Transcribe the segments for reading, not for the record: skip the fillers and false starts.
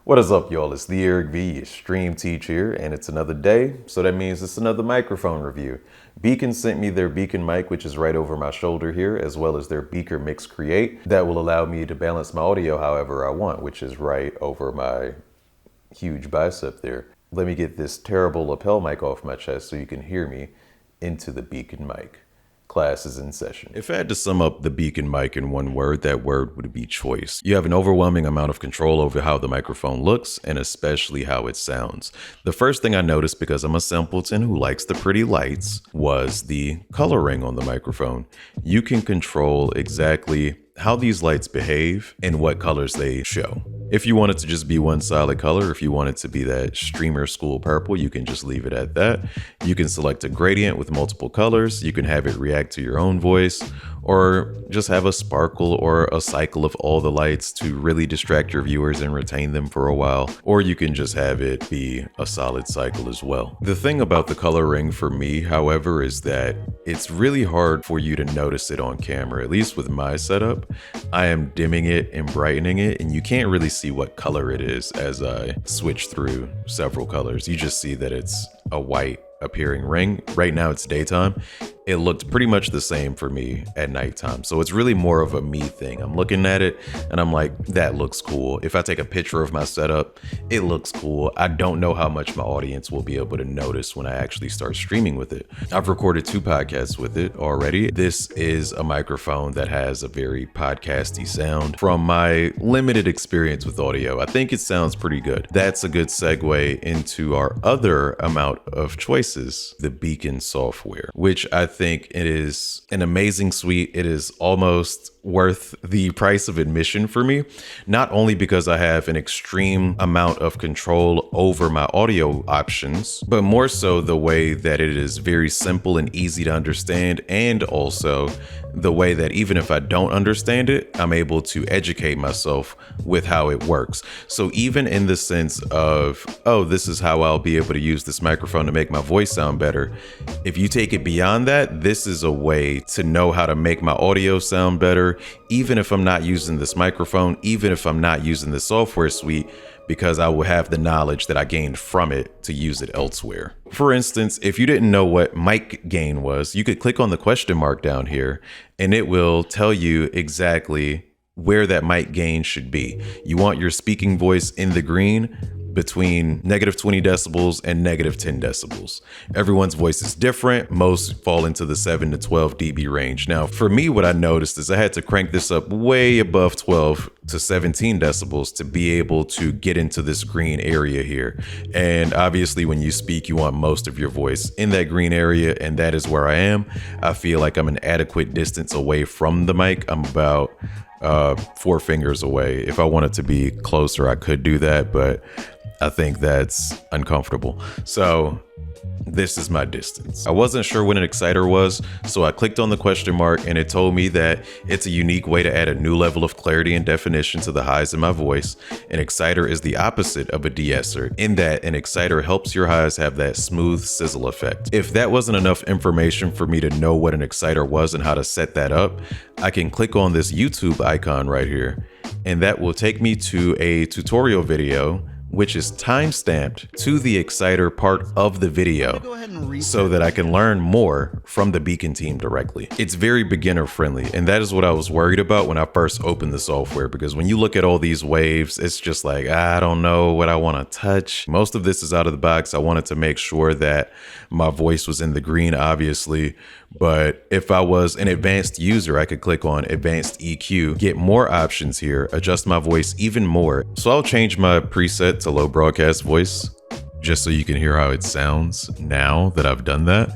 What is up, y'all? It's the Eric V, your stream teach here, and it's another day, so that means it's another microphone review. BEACN sent me their BEACN Mic, which is right over my shoulder here, as well as their BEACN Mix Create. That will allow me to balance my audio however I want, which is right over my huge bicep there. Let me get this terrible lapel mic off my chest so you can hear me into the BEACN Mic. Class is in session. If I had to sum up the BEACN Mic in one word, that word would be choice. You have an overwhelming amount of control over how the microphone looks and especially how it sounds. The first thing I noticed, because I'm a simpleton who likes the pretty lights, was the coloring on the microphone. You can control exactly how these lights behave and what colors they show. If you want it to just be one solid color, if you want it to be that streamer school purple, you can just leave it at that. You can select a gradient with multiple colors. You can have it react to your own voice, or just have a sparkle or a cycle of all the lights to really distract your viewers and retain them for a while. Or you can just have it be a solid cycle as well. The thing about the coloring for me, however, is that it's really hard for you to notice it on camera. At least with my setup, I am dimming it and brightening it, and you can't really see what color it is as I switch through several colors. You just see that it's a white appearing ring. Right now it's daytime. It looked pretty much the same for me at nighttime. So it's really more of a me thing. I'm looking at it and I'm like, that looks cool. If I take a picture of my setup, it looks cool. I don't know how much my audience will be able to notice when I actually start streaming with it. I've recorded 2 podcasts with it already. This is a microphone that has a very podcasty sound. From my limited experience with audio, I think it sounds pretty good. That's a good segue into our other amount of choices, the BEACN Software, which I think it is an amazing suite. It is almost worth the price of admission for me, not only because I have an extreme amount of control over my audio options, but more so the way that it is very simple and easy to understand, and also the way that even if I don't understand it, I'm able to educate myself with how it works. So even in the sense of, oh, this is how I'll be able to use this microphone to make my voice sound better. If you take it beyond that, this is a way to know how to make my audio sound better, even if I'm not using this microphone, even if I'm not using the software suite, because I will have the knowledge that I gained from it to use it elsewhere. For instance, if you didn't know what mic gain was, you could click on the question mark down here and it will tell you exactly where that mic gain should be. You want your speaking voice in the green, between -20 decibels and -10 decibels. Everyone's voice is different. Most fall into the 7 to 12 dB range. Now, for me, what I noticed is I had to crank this up way above 12 to 17 decibels to be able to get into this green area here. And obviously, when you speak, you want most of your voice in that green area, and that is where I am. I feel like I'm an adequate distance away from the mic. I'm about 4 fingers away. If I wanted to be closer, I could do that, but I think that's uncomfortable. So this is my distance. I wasn't sure what an exciter was, so I clicked on the question mark and it told me that it's a unique way to add a new level of clarity and definition to the highs in my voice. An exciter is the opposite of a de-esser, in that an exciter helps your highs have that smooth sizzle effect. If that wasn't enough information for me to know what an exciter was and how to set that up, I can click on this YouTube icon right here, and that will take me to a tutorial video which is time-stamped to the exciter part of the video so that I can learn more from the BEACN team directly. It's very beginner friendly, and that is what I was worried about when I first opened the software, because when you look at all these waves, it's just like, I don't know what I want to touch. Most of this is out of the box. I wanted to make sure that my voice was in the green, obviously, but if I was an advanced user, I could click on advanced EQ, get more options here, adjust my voice even more. So I'll change my preset to low broadcast voice, just so you can hear how it sounds now that I've done that.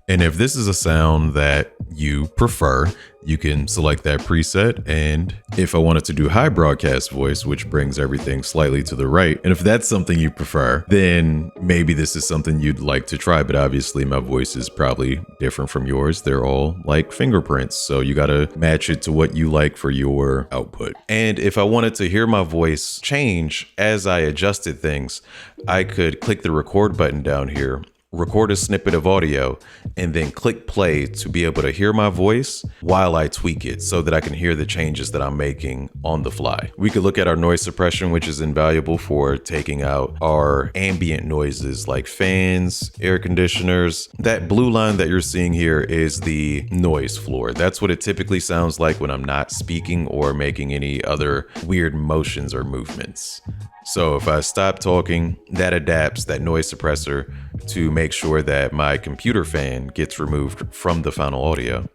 And if this is a sound that you prefer, you can select that preset. And if I wanted to do high broadcast voice, which brings everything slightly to the right, and if that's something you prefer, then maybe this is something you'd like to try. But obviously my voice is probably different from yours. They're all like fingerprints, so you gotta match it to what you like for your output. And if I wanted to hear my voice change as I adjusted things, I could click the record button down here record a snippet of audio, and then click play to be able to hear my voice while I tweak it so that I can hear the changes that I'm making on the fly. We could look at our noise suppression, which is invaluable for taking out our ambient noises like fans, air conditioners. That blue line that you're seeing here is the noise floor. That's what it typically sounds like when I'm not speaking or making any other weird motions or movements. So if I stop talking, that adapts that noise suppressor to make sure that my computer fan gets removed from the final audio.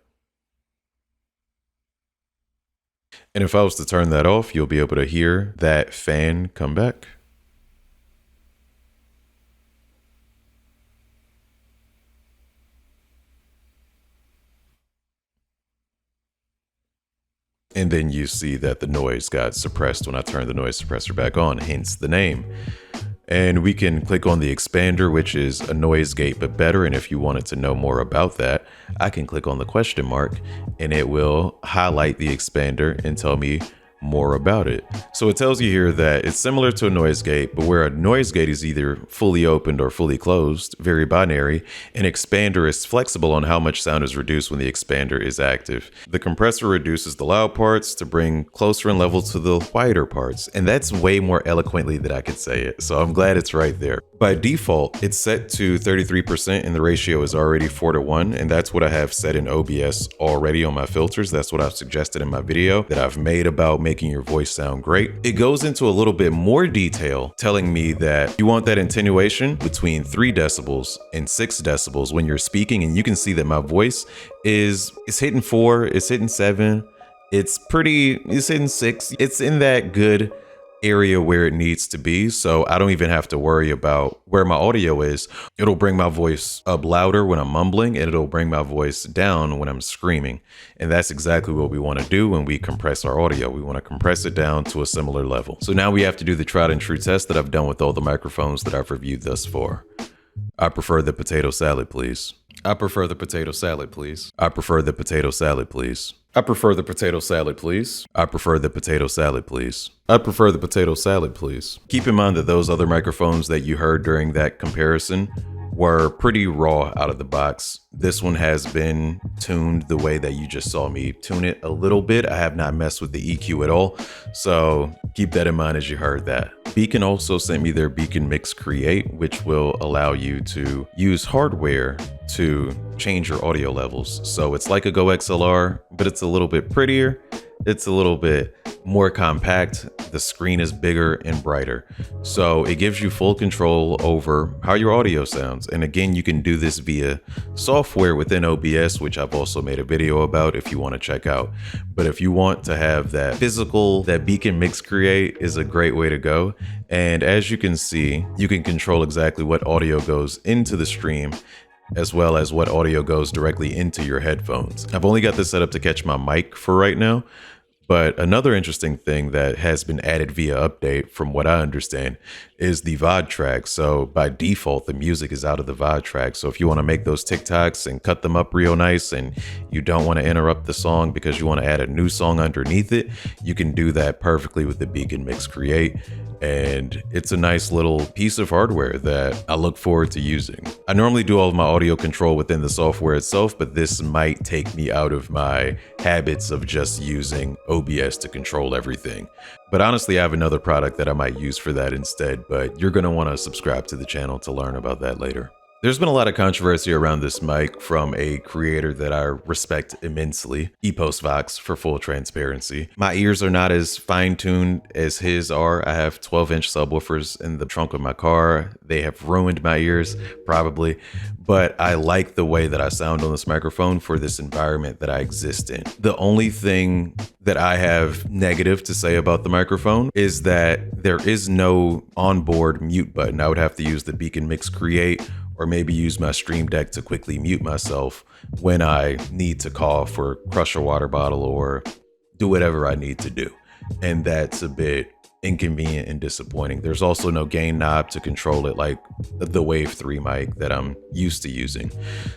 And if I was to turn that off, you'll be able to hear that fan come back. And then you see that the noise got suppressed when I turned the noise suppressor back on, hence the name. And we can click on the expander, which is a noise gate, but better. And if you wanted to know more about that, I can click on the question mark and it will highlight the expander and tell me more about it. So it tells you here that it's similar to a noise gate, but where a noise gate is either fully opened or fully closed, very binary, an expander is flexible on how much sound is reduced when the expander is active. The compressor reduces the loud parts to bring closer in level to the quieter parts, and that's way more eloquently than I could say it, so I'm glad it's right there. By default, it's set to 33% and the ratio is already 4:1, and that's what I have set in OBS already on my filters. That's what I've suggested in my video that I've made about making your voice sound great. It goes into a little bit more detail, telling me that you want that attenuation between 3 decibels and 6 decibels when you're speaking, and you can see that my voice is hitting 4, it's hitting 7, it's hitting 6. It's in that good area where it needs to be, so I don't even have to worry about where my audio is. It'll bring my voice up louder when I'm mumbling, and it'll bring my voice down when I'm screaming. And that's exactly what we want to do when we compress our audio. We want to compress it down to a similar level. So now we have to do the tried and true test that I've done with all the microphones that I've reviewed thus far. I prefer the potato salad, please. I prefer the potato salad, please. I prefer the potato salad, please. I prefer the potato salad, please. I prefer the potato salad, please. I prefer the potato salad, please. Keep in mind that those other microphones that you heard during that comparison were pretty raw out of the box. This one has been tuned the way that you just saw me tune it a little bit. I have not messed with the EQ at all, so keep that in mind as you heard that. BEACN also sent me their BEACN Mix Create, which will allow you to use hardware to change your audio levels. So it's like a Go XLR, but it's a little bit prettier. It's a little bit more compact. The screen is bigger and brighter. So it gives you full control over how your audio sounds. And again, you can do this via software within OBS, which I've also made a video about if you want to check out. But if you want to have that physical, that BEACN Mix Create is a great way to go. And as you can see, you can control exactly what audio goes into the stream, as well as what audio goes directly into your headphones. I've only got this set up to catch my mic for right now, but another interesting thing that has been added via update, from what I understand, is the VOD track. So by default, the music is out of the VOD track. So if you want to make those TikToks and cut them up real nice, and you don't want to interrupt the song because you want to add a new song underneath it, you can do that perfectly with the BEACN Mix Create. And it's a nice little piece of hardware that I look forward to using. I normally do all of my audio control within the software itself, but this might take me out of my habits of just using OBS to control everything. But honestly, I have another product that I might use for that instead, but you're going to want to subscribe to the channel to learn about that later. There's been a lot of controversy around this mic from a creator that I respect immensely, EposVox, for full transparency. My ears are not as fine-tuned as his are. I have 12-inch subwoofers in the trunk of my car. They have ruined my ears, probably, but I like the way that I sound on this microphone for this environment that I exist in. The only thing that I have negative to say about the microphone is that there is no onboard mute button. I would have to use the BEACN Mix Create, or maybe use my Stream Deck to quickly mute myself when I need to cough or crush a water bottle or do whatever I need to do. And that's a bit inconvenient and disappointing. There's also no gain knob to control it like the Wave 3 mic that I'm used to using.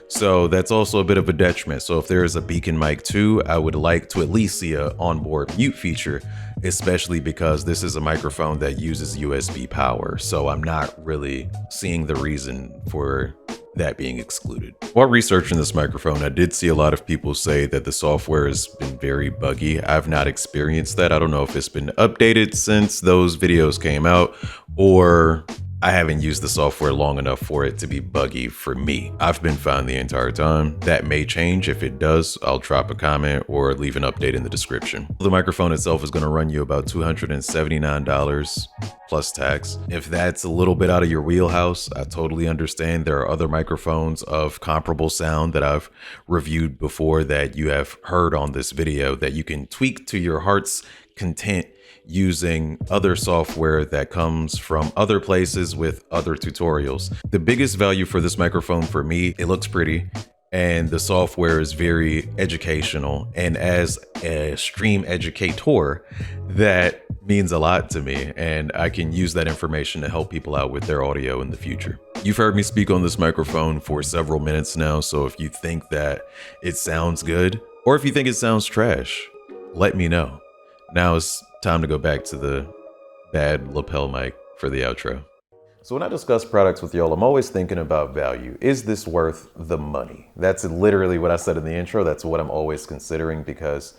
So that's also a bit of a detriment. So if there is a BEACN Mic 2, I would like to at least see an onboard mute feature, especially because this is a microphone that uses USB power. So I'm not really seeing the reason for that being excluded. While researching this microphone, I did see a lot of people say that the software has been very buggy. I've not experienced that. I don't know if it's been updated since those videos came out, or I haven't used the software long enough for it to be buggy for me. I've been fine the entire time. That may change. If it does, I'll drop a comment or leave an update in the description. The microphone itself is going to run you about $279 plus tax. If that's a little bit out of your wheelhouse, I totally understand. There are other microphones of comparable sound that I've reviewed before that you have heard on this video that you can tweak to your heart's content using other software that comes from other places with other tutorials. The biggest value for this microphone for me, it looks pretty and the software is very educational. And as a stream educator, that means a lot to me, and I can use that information to help people out with their audio in the future. You've heard me speak on this microphone for several minutes now, so if you think that it sounds good or if you think it sounds trash, let me know. Now it's time to go back to the bad lapel mic for the outro. So when I discuss products with y'all, I'm always thinking about value. Is this worth the money? That's literally what I said in the intro. That's what I'm always considering, because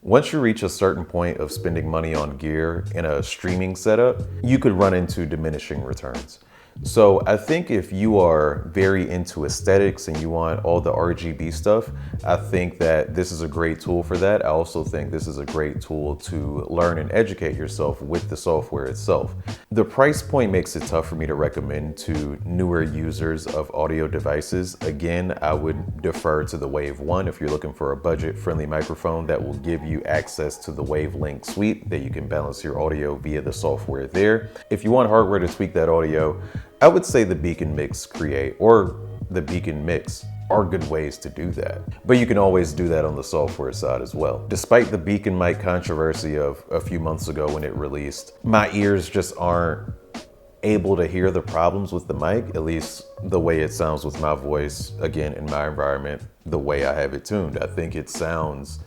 once you reach a certain point of spending money on gear in a streaming setup, you could run into diminishing returns. So I think if you are very into aesthetics and you want all the RGB stuff, I think that this is a great tool for that. I also think this is a great tool to learn and educate yourself with the software itself. The price point makes it tough for me to recommend to newer users of audio devices. Again, I would defer to the Wave 1 if you're looking for a budget-friendly microphone that will give you access to the Wavelink suite that you can balance your audio via the software there. If you want hardware to tweak that audio, I would say the BEACN Mix Create or the BEACN Mix are good ways to do that. But you can always do that on the software side as well. Despite the BEACN mic controversy of a few months ago when it released, my ears just aren't able to hear the problems with the mic, at least the way it sounds with my voice, again, in my environment, the way I have it tuned. I think it sounds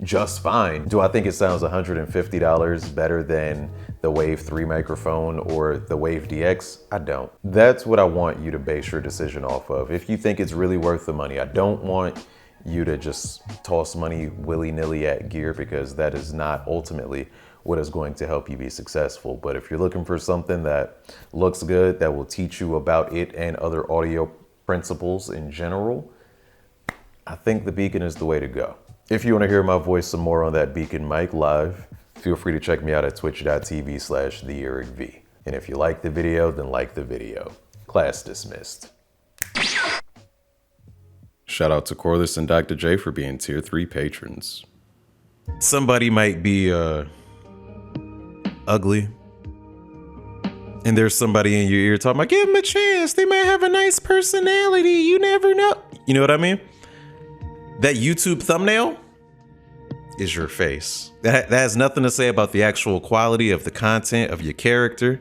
just fine. Do I think it sounds $150 better than the Wave 3 microphone or the Wave DX? I don't. That's what I want you to base your decision off of. If you think it's really worth the money, I don't want you to just toss money willy-nilly at gear, because that is not ultimately what is going to help you be successful. But if you're looking for something that looks good, that will teach you about it and other audio principles in general, I think the BEACN is the way to go. If you want to hear my voice some more on that BEACN mic live, feel free to check me out at twitch.tv/TheEricV. And if you like the video, then like the video. Class dismissed. Shout out to Corliss and Dr. J for being tier 3 patrons. Somebody might be ugly, and there's somebody in your ear talking about, give them a chance, they might have a nice personality, you never know. You know what I mean? That YouTube thumbnail is your face. That has nothing to say about the actual quality of the content of your character.